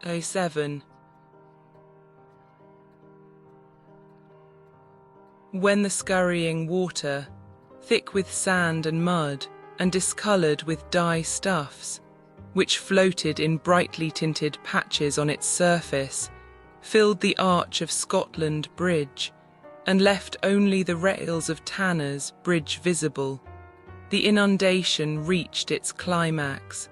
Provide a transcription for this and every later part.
07. When the scurrying water, thick with sand and mud, and discoloured with dye stuffs, which floated in brightly tinted patches on its surface, filled the arch of Scotland Bridge, and left only the rails of Tanner's Bridge visible, the inundation reached its climax.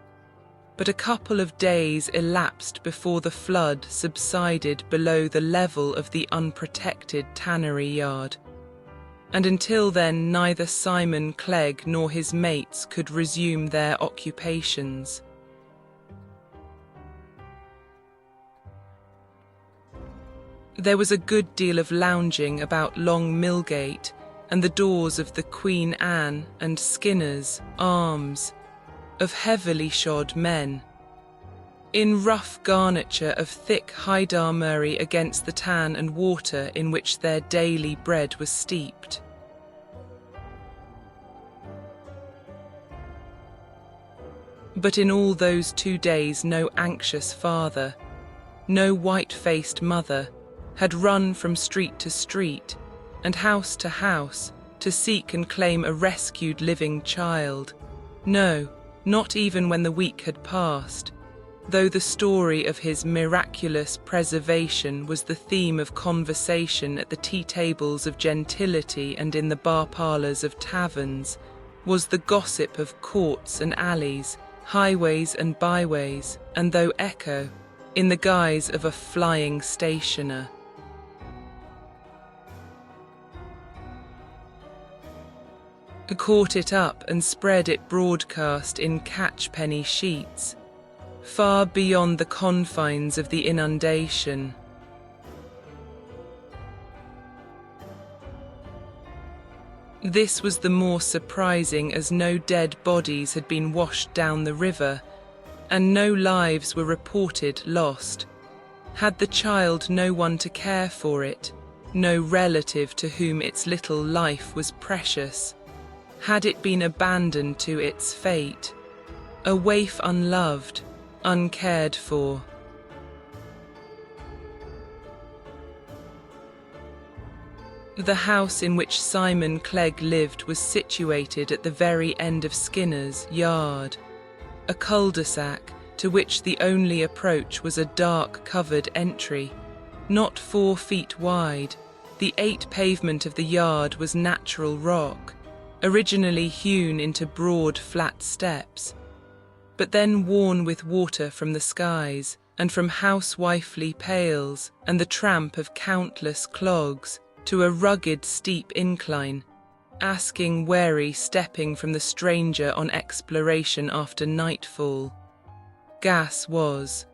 But a couple of days elapsed before the flood subsided below the level of the unprotected tannery yard, and until then neither Simon Clegg nor his mates could resume their occupations. There was a good deal of lounging about Long Millgate and the doors of the Queen Anne and Skinner's Arms, of heavily shod men, in rough garniture of thick hydarmurry against the tan and water in which their daily bread was steeped. But in all those 2 days no anxious father, no white-faced mother, had run from street to street and house to house to seek and claim a rescued living child. No, not even when the week had passed, though the story of his miraculous preservation was the theme of conversation at the tea-tables of gentility and in the bar-parlours of taverns, was the gossip of courts and alleys, highways and byways, and though echo, in the guise of a flying stationer. Caught it up and spread it broadcast in catchpenny sheets, far beyond the confines of the inundation. This was the more surprising as no dead bodies had been washed down the river, and no lives were reported lost. Had the child no one to care for it, no relative to whom its little life was precious? Had it been abandoned to its fate, a waif unloved, uncared for? The house in which Simon Clegg lived was situated at the very end of Skinner's yard, a cul-de-sac to which the only approach was a dark covered entry, not 4 feet wide. The 8 pavement of the yard was natural rock, originally hewn into broad flat steps, but then worn with water from the skies and from housewifely pails and the tramp of countless clogs to a rugged steep incline, asking wary stepping from the stranger on exploration after nightfall. Gas was.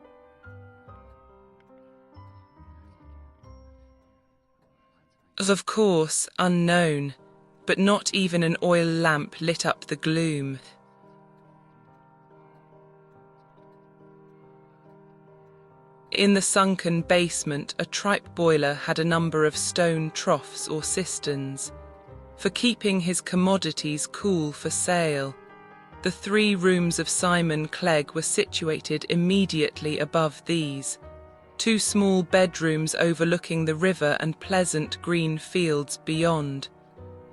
Of course, unknown, but not even an oil lamp lit up the gloom. In the sunken basement, a tripe boiler had a number of stone troughs or cisterns, for keeping his commodities cool for sale. The 3 rooms of Simon Clegg were situated immediately above these, 2 small bedrooms overlooking the river and pleasant green fields beyond,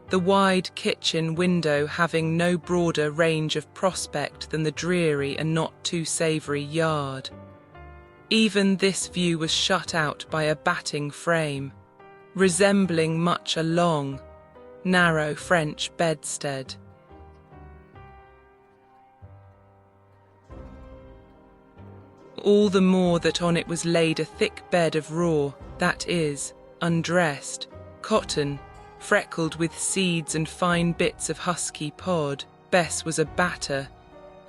the wide kitchen window having no broader range of prospect than the dreary and not too savoury yard. Even this view was shut out by a batting frame, resembling much a long, narrow French bedstead. All the more that on it was laid a thick bed of raw, that is, undressed, cotton, freckled with seeds and fine bits of husky pod. Bess was a batter,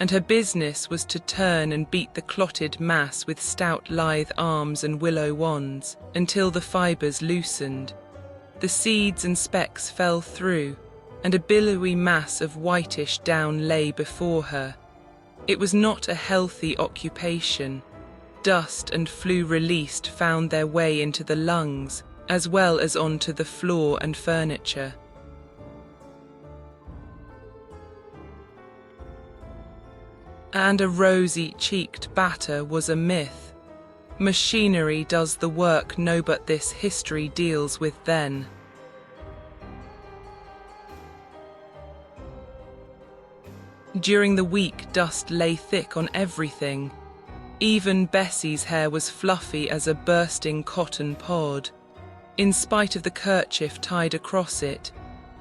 and her business was to turn and beat the clotted mass with stout lithe arms and willow wands until the fibres loosened. The seeds and specks fell through, and a billowy mass of whitish down lay before her. It was not a healthy occupation. Dust and flue released found their way into the lungs, as well as onto the floor and furniture. And a rosy-cheeked batter was a myth. Machinery does the work, no, but this history deals with then. During the week, dust lay thick on everything. Even Bessie's hair was fluffy as a bursting cotton pod, in spite of the kerchief tied across it.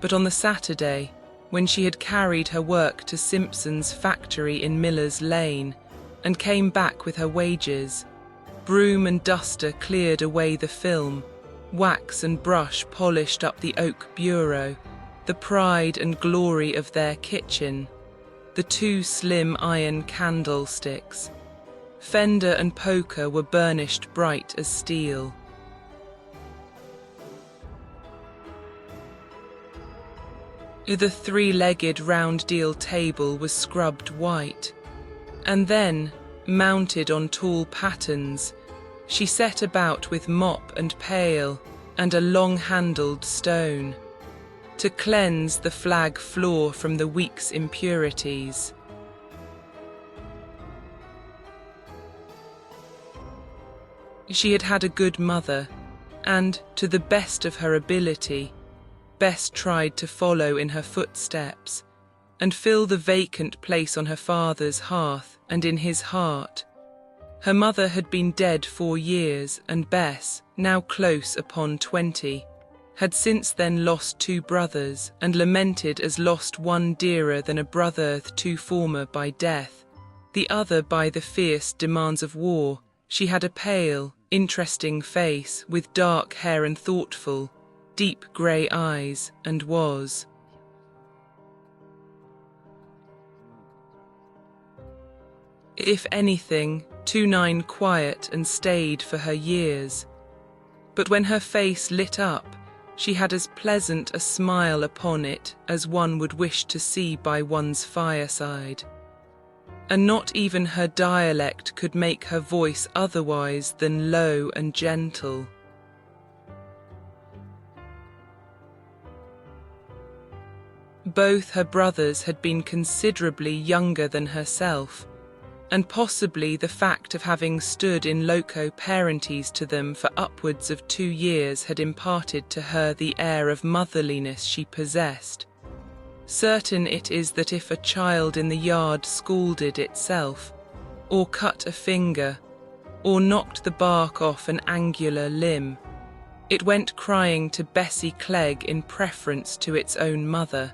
But on the Saturday, when she had carried her work to Simpson's factory in Miller's Lane and came back with her wages, broom and duster cleared away the film, wax and brush polished up the oak bureau, the pride and glory of their kitchen, the 2 slim iron candlesticks. Fender and poker were burnished bright as steel. The 3-legged round deal table was scrubbed white, and then, mounted on tall pattens, she set about with mop and pail and a long-handled stone, to cleanse the flag floor from the week's impurities. She had had a good mother, and, to the best of her ability, Bess tried to follow in her footsteps, and fill the vacant place on her father's hearth and in his heart. Her mother had been dead 4 years, and Bess, now close upon 20, had since then lost 2 brothers, and lamented as lost one dearer than a brother, 2 former by death, the other by the fierce demands of war. She had a pale, interesting face, with dark hair and thoughtful, deep grey eyes, and was, if anything, 29 quiet and staid for her years. But when her face lit up, she had as pleasant a smile upon it as one would wish to see by one's fireside, and not even her dialect could make her voice otherwise than low and gentle. Both her brothers had been considerably younger than herself, and possibly the fact of having stood in loco parentis to them for upwards of 2 years had imparted to her the air of motherliness she possessed. Certain it is that if a child in the yard scalded itself, or cut a finger, or knocked the bark off an angular limb, it went crying to Bessie Clegg in preference to its own mother,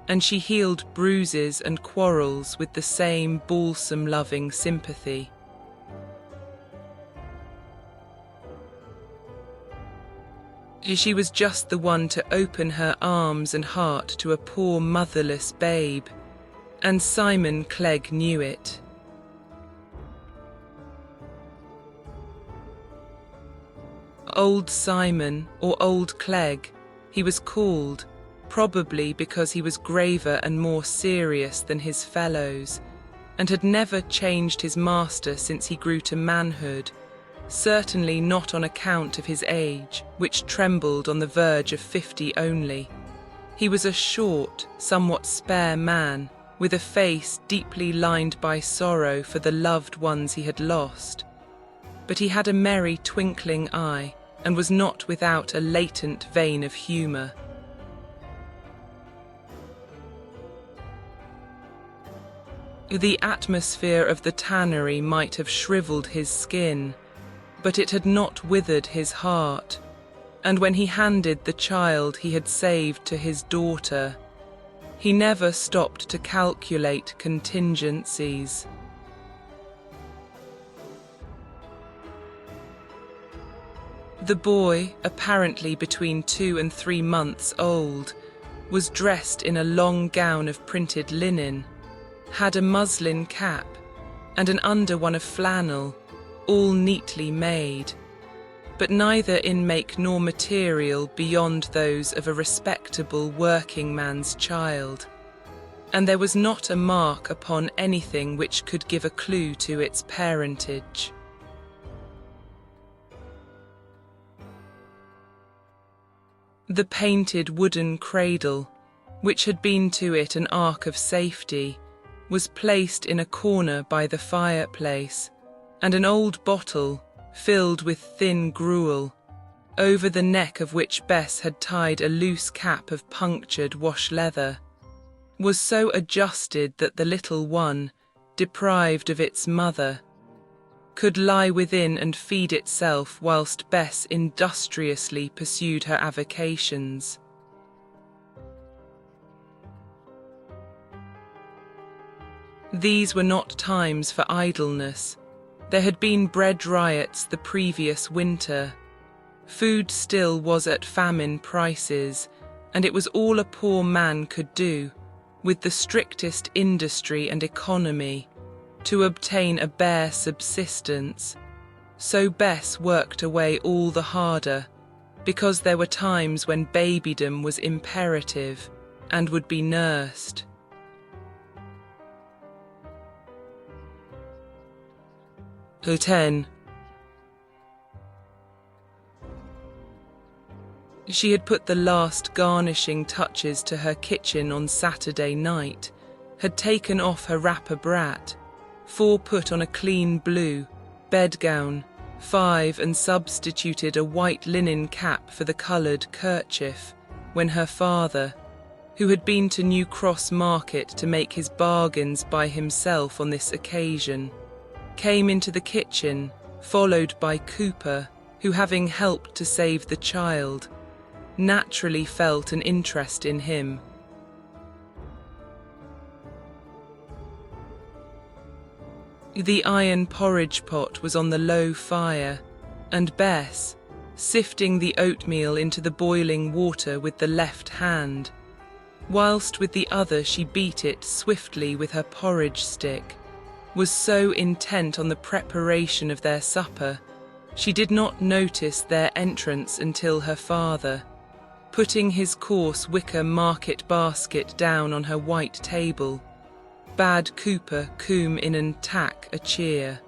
and she healed bruises and quarrels with the same balsam loving sympathy. She was just the one to open her arms and heart to a poor motherless babe, and Simon Clegg knew it. Old Simon, or Old Clegg, he was called, probably because he was graver and more serious than his fellows, and had never changed his master since he grew to manhood, certainly not on account of his age, which trembled on the verge of 50 only. He was a short, somewhat spare man, with a face deeply lined by sorrow for the loved ones he had lost. But he had a merry twinkling eye, and was not without a latent vein of humour. The atmosphere of the tannery might have shrivelled his skin, but it had not withered his heart, and when he handed the child he had saved to his daughter, he never stopped to calculate contingencies. The boy, apparently between 2 and 3 months old, was dressed in a long gown of printed linen, had a muslin cap, and an under one of flannel, all neatly made, but neither in make nor material beyond those of a respectable working man's child, and there was not a mark upon anything which could give a clue to its parentage. The painted wooden cradle, which had been to it an ark of safety, was placed in a corner by the fireplace, and an old bottle, filled with thin gruel, over the neck of which Bess had tied a loose cap of punctured wash leather, was so adjusted that the little one, deprived of its mother, could lie within and feed itself whilst Bess industriously pursued her avocations. These were not times for idleness. There had been bread riots the previous winter. Food still was at famine prices, and it was all a poor man could do, with the strictest industry and economy, to obtain a bare subsistence. So Bess worked away all the harder, because there were times when babydom was imperative and would be nursed. So 10. She had put the last garnishing touches to her kitchen on Saturday night, had taken off her wrapper brat, 4 put on a clean blue bedgown, 5 and substituted a white linen cap for the coloured kerchief, when her father, who had been to New Cross Market to make his bargains by himself on this occasion, came into the kitchen, followed by Cooper, who, having helped to save the child, naturally felt an interest in him. The iron porridge pot was on the low fire, and Bess, sifting the oatmeal into the boiling water with the left hand, whilst with the other she beat it swiftly with her porridge stick, was so intent on the preparation of their supper, she did not notice their entrance until her father, putting his coarse wicker market basket down on her white table, bade Cooper come in and tack a cheer.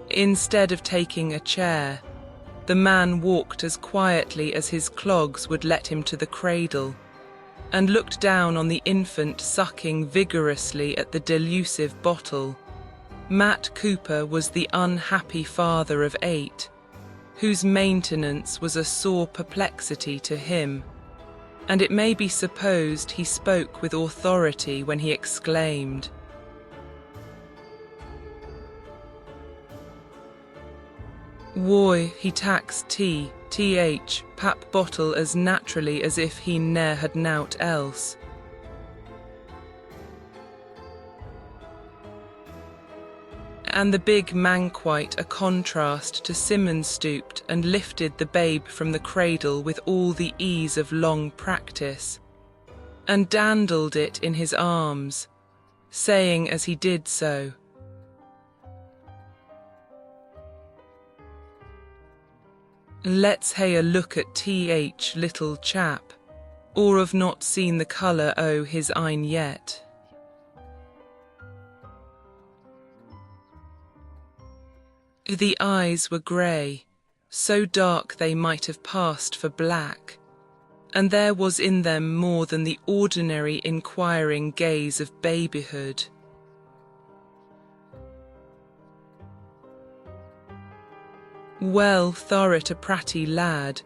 Instead of taking a chair, the man walked as quietly as his clogs would let him to the cradle, and looked down on the infant sucking vigorously at the delusive bottle. Matt Cooper was the unhappy father of 8, whose maintenance was a sore perplexity to him, and it may be supposed he spoke with authority when he exclaimed, "Why, he tacks th, pap bottle as naturally as if he ne'er had nowt else." And the big man quite a contrast to Simon stooped and lifted the babe from the cradle with all the ease of long practice, and dandled it in his arms, saying as he did so, "Let's hae a look at th, little chap, or have not seen the colour o' his een yet." The eyes were grey, so dark they might have passed for black, and there was in them more than the ordinary inquiring gaze of babyhood. Well, Thurrit a pratty lad,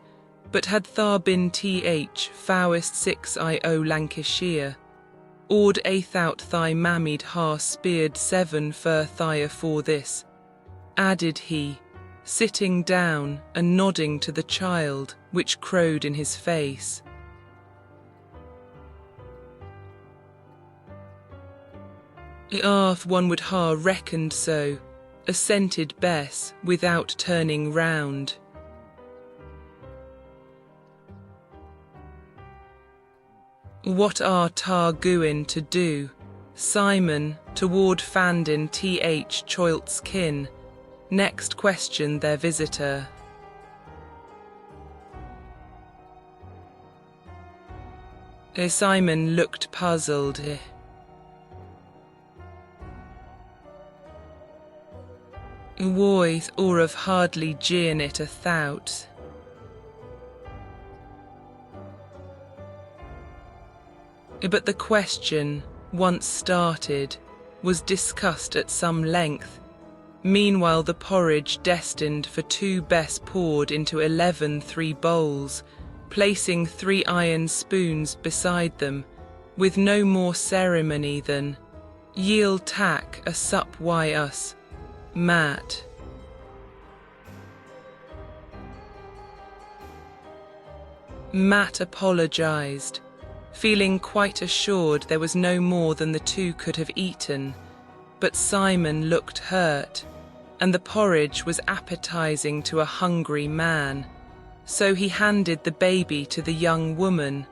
but had Thar been th fowest 6 Lancashire, ord aithout thy mammied ha speared 7 fur thigh afore this, added he, sitting down and nodding to the child, which crowed in his face. "If one would ha reckoned so," assented Bess, without turning round. "What are tar gooin to do, Simon, toward Fandin th Choilt's kin?" next questioned their visitor. Simon looked puzzled. "Why, or have hardly jeern it a thought." But the question, once started, was discussed at some length. Meanwhile the porridge destined for 2 Bess poured into 11 3 bowls, placing 3 iron spoons beside them, with no more ceremony than, "Yield tack a sup why us, Matt." Matt apologized, feeling quite assured there was no more than the 2 could have eaten, but Simon looked hurt, and the porridge was appetizing to a hungry man, so he handed the baby to the young woman,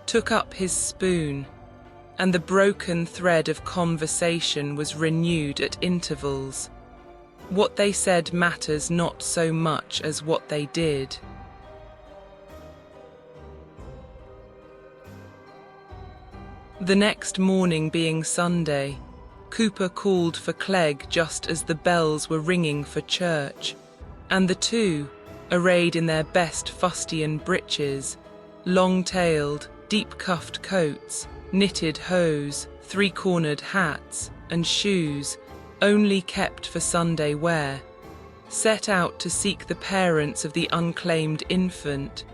took up his spoon, and the broken thread of conversation was renewed at intervals. What they said matters not so much as what they did. The next morning being Sunday, Cooper called for Clegg just as the bells were ringing for church, and the 2, arrayed in their best fustian breeches, long-tailed, deep-cuffed coats, knitted hose, 3-cornered hats, and shoes, only kept for Sunday wear, set out to seek the parents of the unclaimed infant,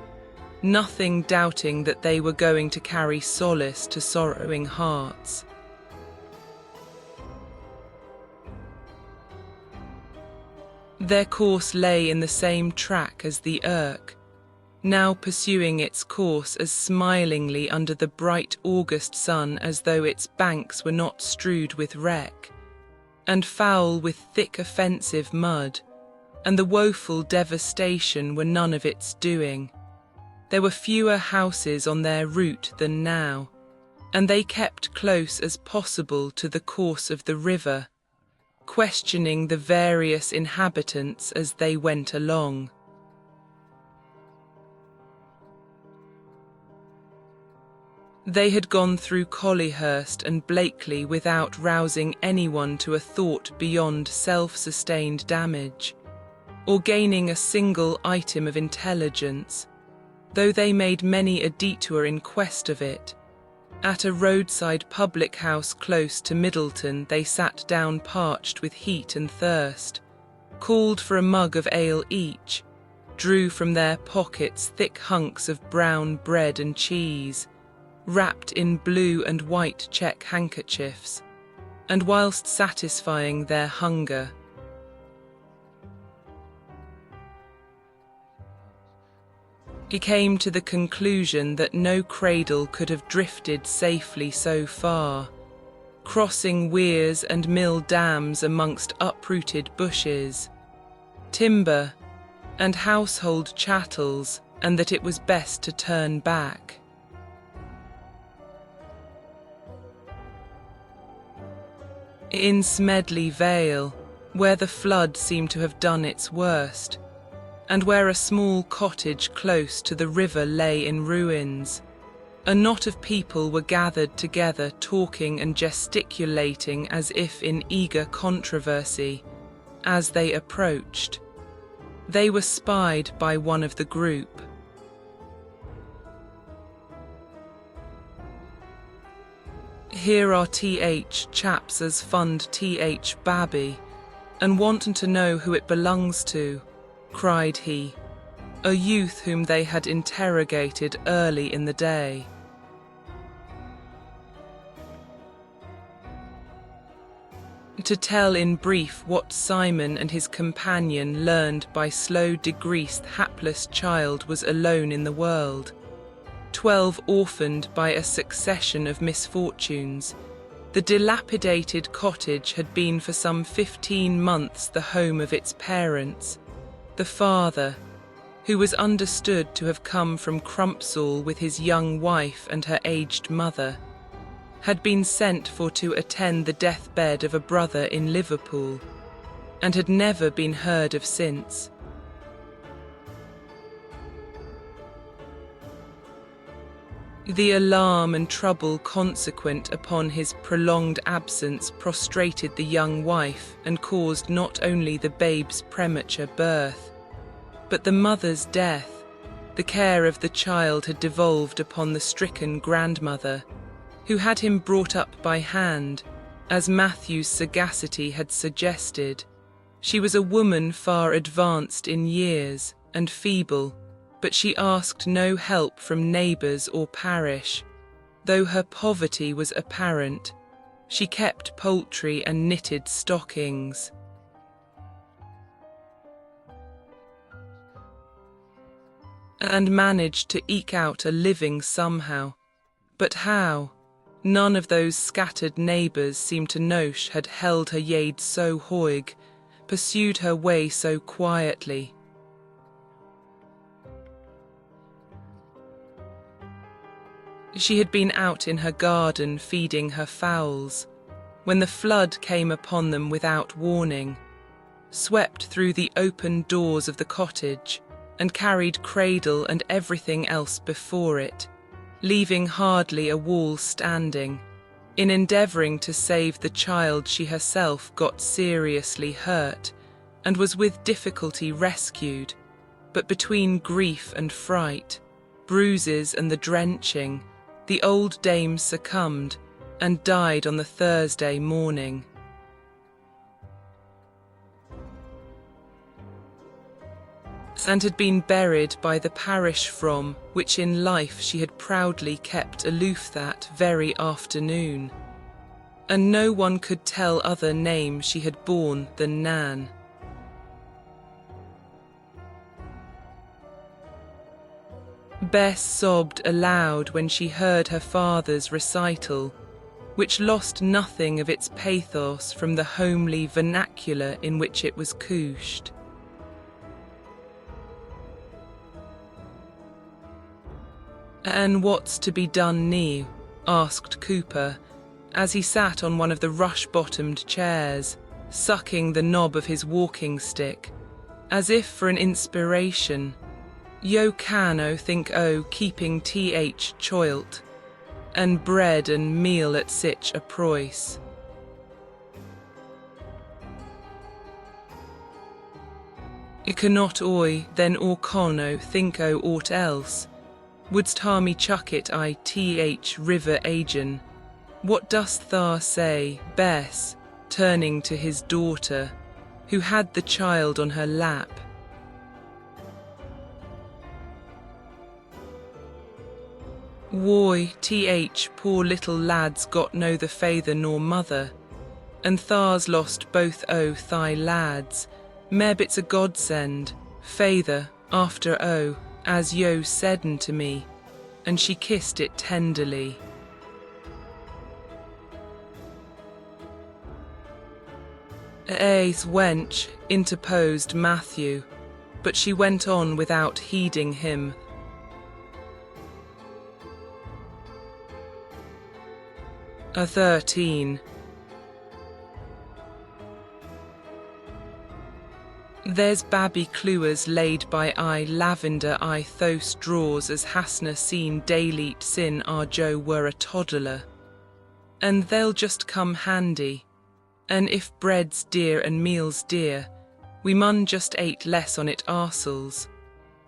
nothing doubting that they were going to carry solace to sorrowing hearts. Their course lay in the same track as the Irk, now pursuing its course as smilingly under the bright August sun as though its banks were not strewed with wreck, and foul with thick offensive mud, and the woeful devastation were none of its doing. There were fewer houses on their route than now, and they kept close as possible to the course of the river, questioning the various inhabitants as they went along. They had gone through Collyhurst and Blakely without rousing anyone to a thought beyond self-sustained damage, or gaining a single item of intelligence, though they made many a detour in quest of it. At a roadside public house close to Middleton they sat down parched with heat and thirst, called for a mug of ale each, drew from their pockets thick hunks of brown bread and cheese, wrapped in blue and white check handkerchiefs, and whilst satisfying their hunger, he came to the conclusion that no cradle could have drifted safely so far, crossing weirs and mill dams amongst uprooted bushes, timber, and household chattels, and that it was best to turn back. In Smedley Vale, where the flood seemed to have done its worst, and where a small cottage close to the river lay in ruins, a knot of people were gathered together talking and gesticulating as if in eager controversy. As they approached, they were spied by one of the group. "Here are chaps as fund Babby, and wantin' to know who it belongs to," cried he, a youth whom they had interrogated early in the day. To tell in brief what Simon and his companion learned by slow degrees, the hapless child was alone in the world, 12 orphaned by a succession of misfortunes. The dilapidated cottage had been for some 15 months the home of its parents. The father, who was understood to have come from Crumpsall with his young wife and her aged mother, had been sent for to attend the deathbed of a brother in Liverpool, and had never been heard of since. The alarm and trouble consequent upon his prolonged absence prostrated the young wife and caused not only the babe's premature birth, but the mother's death. The care of the child had devolved upon the stricken grandmother, who had him brought up by hand, as Matthew's sagacity had suggested. She was a woman far advanced in years and feeble, but she asked no help from neighbours or parish. Though her poverty was apparent, she kept poultry and knitted stockings. And managed to eke out a living somehow. But how? None of those scattered neighbours seemed to know she had held her yade so hoig, pursued her way so quietly. She had been out in her garden feeding her fowls, when the flood came upon them without warning, swept through the open doors of the cottage, and carried cradle and everything else before it, leaving hardly a wall standing. In endeavouring to save the child, she herself got seriously hurt, and was with difficulty rescued, but between grief and fright, bruises and the drenching, the old dame succumbed and died on the Thursday morning. And had been buried by the parish from which in life she had proudly kept aloof that very afternoon, and no one could tell other name she had borne than Nan. Bess sobbed aloud when she heard her father's recital, which lost nothing of its pathos from the homely vernacular in which it was couched. "And what's to be done now?" asked Cooper, as he sat on one of the rush-bottomed chairs, sucking the knob of his walking stick, as if for an inspiration. "Yo can o think o keeping th choilt, and bread and meal at sich a price." "I cannot oi then or con o think o aught else. Wouldst ha me chuck it I th river agin? What dost thou say, Bess?" turning to his daughter, who had the child on her lap. "Why, poor little lad's got no the father nor mother, and tha's lost both o thy lads. Meb it's a godsend, father, after o, as yo said'n to me," and she kissed it tenderly. "A's wench," interposed Matthew, but she went on without heeding him. "A 13. There's babby cluers laid by I lavender I those draws as hasna seen daylight sin our Joe were a toddler. And they'll just come handy. And if bread's dear and meal's dear, we mun just ate less on it ourselves.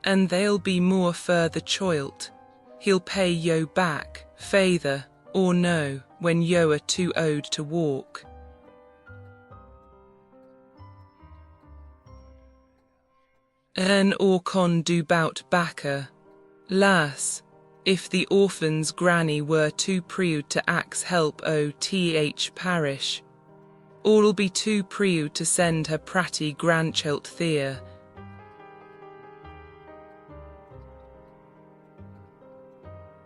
And they'll be more further choilt. He'll pay yo back, feyther, or no, when yo are too old to walk." "An or con do bout backer, lass, if the orphan's granny were too proud to ax help o th parish, or'll be too proud to send her pratty grandchild there."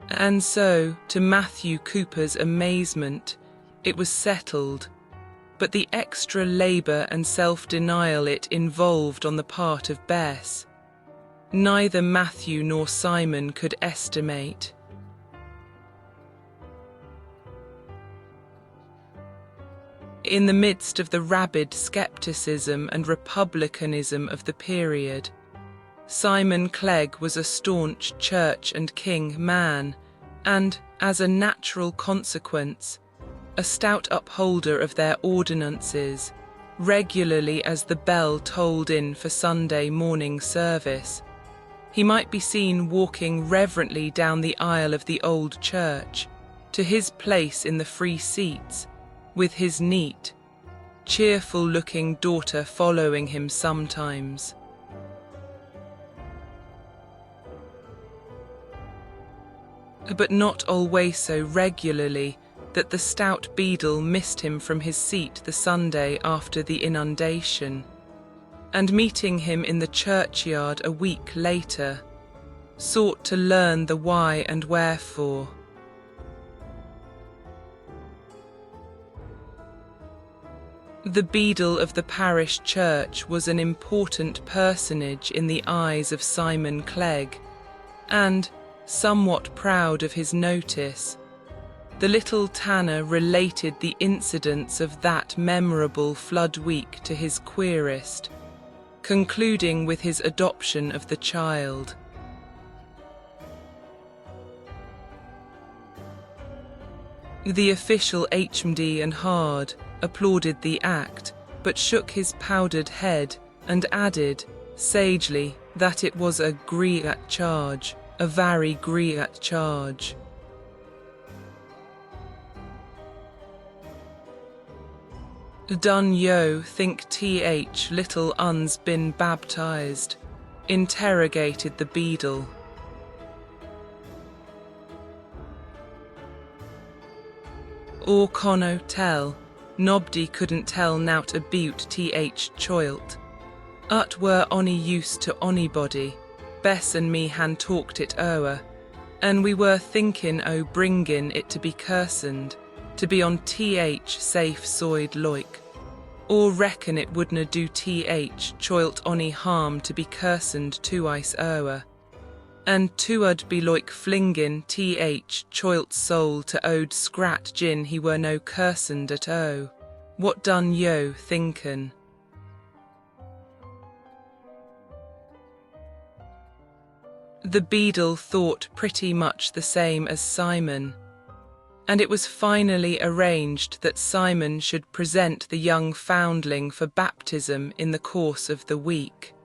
And so, to Matthew Cooper's amazement, it was settled, but the extra labour and self-denial it involved on the part of Bess, neither Matthew nor Simon could estimate. In the midst of the rabid scepticism and republicanism of the period, Simon Clegg was a staunch Church and King man, and, as a natural consequence, a stout upholder of their ordinances, regularly as the bell tolled in for Sunday morning service. He might be seen walking reverently down the aisle of the old church, to his place in the free seats, with his neat, cheerful-looking daughter following him sometimes. But not always so regularly that the stout beadle missed him from his seat the Sunday after the inundation, and meeting him in the churchyard a week later, sought to learn the why and wherefore. The beadle of the parish church was an important personage in the eyes of Simon Clegg, and, somewhat proud of his notice, the little tanner related the incidents of that memorable flood week to his querist, concluding with his adoption of the child. The official HMD and Hard applauded the act, but shook his powdered head and added, sagely, that it was a griat charge, a very griat charge. Dun yo think th little un's been baptized? Interrogated the beadle. Or conno tell, nobody couldn't tell nout aboot th choilt. Ut were ony use to onybody, Bess and me han talked it o'er, and we were thinkin' o' bringin' it to be kirsened, to be on th safe soid loik. Or reckon it wouldna do th choilt ony harm to be kirsened to ice o'er, and tu'ud be loik flingin' th choilt soul to ode scrat gin he were no kirsened at o. What dun yo thinkin'? The beadle thought pretty much the same as Simon, and it was finally arranged that Simon should present the young foundling for baptism in the course of the week.